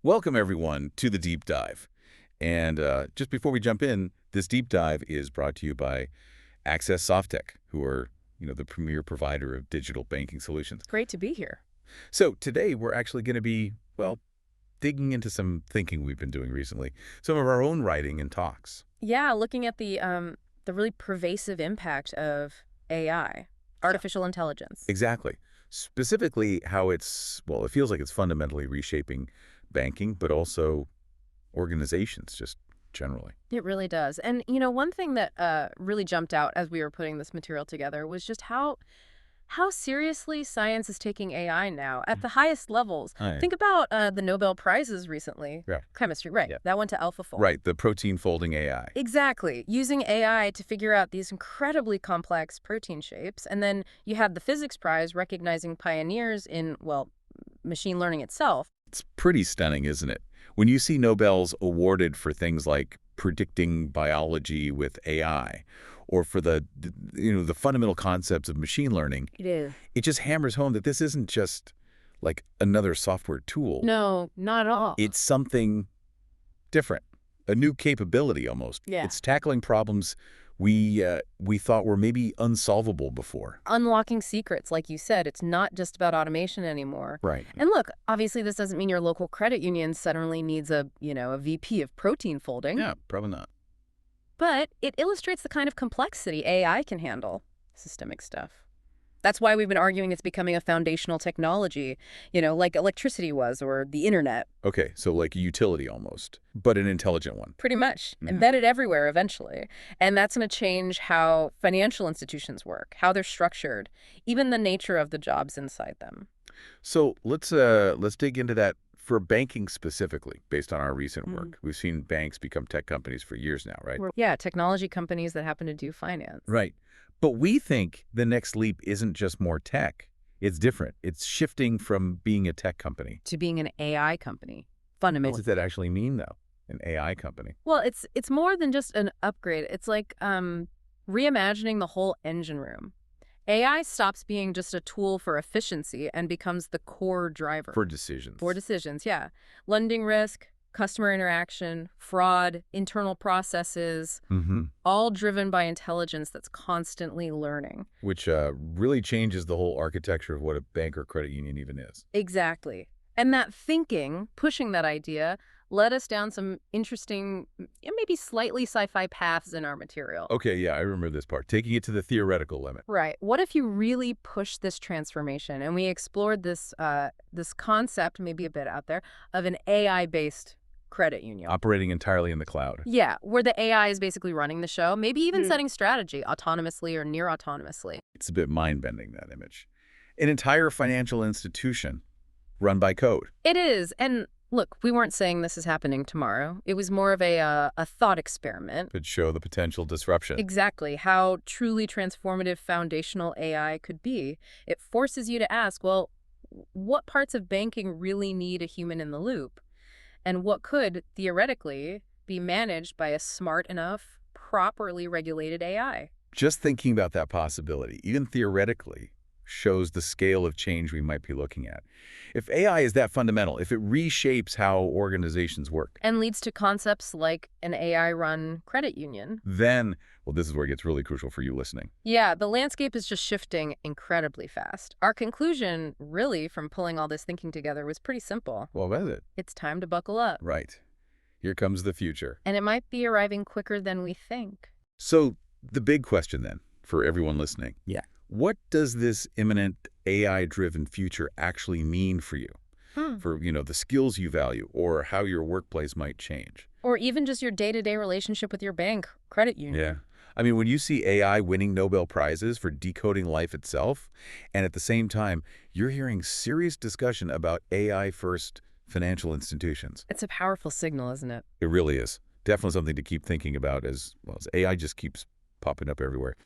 Welcome, everyone, to the deep dive. And just before we jump in, this deep dive is brought to you by Access Softtech, who are, the premier provider of digital banking solutions. Great to be here. So today we're actually going to be, well, digging into some thinking we've been doing recently, some of our own writing and talks. Yeah, looking at the really pervasive impact of AI, artificial intelligence. Exactly. Specifically how it's, well, it feels like it's fundamentally reshaping banking, but also organizations just generally. It really does. And one thing that really jumped out as we were putting this material together was just how seriously science is taking AI now at the highest levels. Right. Think about the Nobel Prizes recently. Yeah. Chemistry, right? Yeah. That went to AlphaFold. Right, the protein folding AI. Exactly. Using AI to figure out these incredibly complex protein shapes. And then you have the physics prize recognizing pioneers in, well, machine learning itself. It's pretty stunning, isn't it? When you see Nobels awarded for things like predicting biology with AI, or for the fundamental concepts of machine learning, It is. it just hammers home that this isn't just like another software tool. No, not at all. It's something different, a new capability almost. Yeah. It's tackling problems we thought were maybe unsolvable before. Unlocking secrets, like you said, it's not just about automation anymore. Right. And look, obviously this doesn't mean your local credit union suddenly needs a VP of protein folding. Yeah, probably not. But it illustrates the kind of complexity AI can handle. Systemic stuff. That's why we've been arguing it's becoming a foundational technology, like electricity was or the internet. Okay, so like a utility almost, but an intelligent one. Pretty much. Mhm. Embedded everywhere eventually. And that's going to change how financial institutions work, how they're structured, even the nature of the jobs inside them. So let's dig into that for banking specifically, based on our recent work. We've seen banks become tech companies for years now, right? Yeah, technology companies that happen to do finance. Right. But we think the next leap isn't just more tech. It's different. It's shifting from being a tech company. To being an AI company, What fundamentally. does that actually mean, though? An AI company. Well, it's more than just an upgrade. It's like reimagining the whole engine room. AI stops being just a tool for efficiency and becomes the core driver. For decisions. For decisions, yeah. Lending risk, customer interaction, fraud, internal processes, Mm-hmm. all driven by intelligence that's constantly learning. Which really changes the whole architecture of what a bank or credit union even is. Exactly. And that thinking, pushing that idea, led us down some interesting, maybe slightly sci-fi paths in our material. Okay, yeah, I remember this part. Taking it to the theoretical limit. Right. What if you really push this transformation? And we explored this concept, maybe a bit out there, of an AI-based credit union. Operating entirely in the cloud. Yeah, where the AI is basically running the show, maybe even setting strategy autonomously or near autonomously. It's a bit mind-bending, that image. An entire financial institution run by code. It is. And look, we weren't saying this is happening tomorrow. It was more of a thought experiment. Could show the potential disruption. Exactly how truly transformative foundational AI could be. It forces you to ask, well, what parts of banking really need a human in the loop? And what could, theoretically, be managed by a smart enough, properly regulated AI? Just thinking about that possibility, even theoretically, shows the scale of change we might be looking at. If AI is that fundamental, if it reshapes how organizations work, And leads to concepts like an AI-run credit union. then, well, this is where it gets really crucial for you listening. Yeah, the landscape is just shifting incredibly fast. Our conclusion, really, from pulling all this thinking together was pretty simple. Well, that's it. It's time to buckle up. Right. Here comes the future. And it might be arriving quicker than we think. So the big question then, for everyone listening. Yeah. What does this imminent AI-driven future actually mean for you? For, the skills you value or how your workplace might change? Or even just your day-to-day relationship with your bank, credit union. Yeah. I mean, when you see AI winning Nobel Prizes for decoding life itself, and at the same time, you're hearing serious discussion about AI-first financial institutions. It's a powerful signal, isn't it? It really is. Definitely something to keep thinking about as well as AI just keeps popping up everywhere.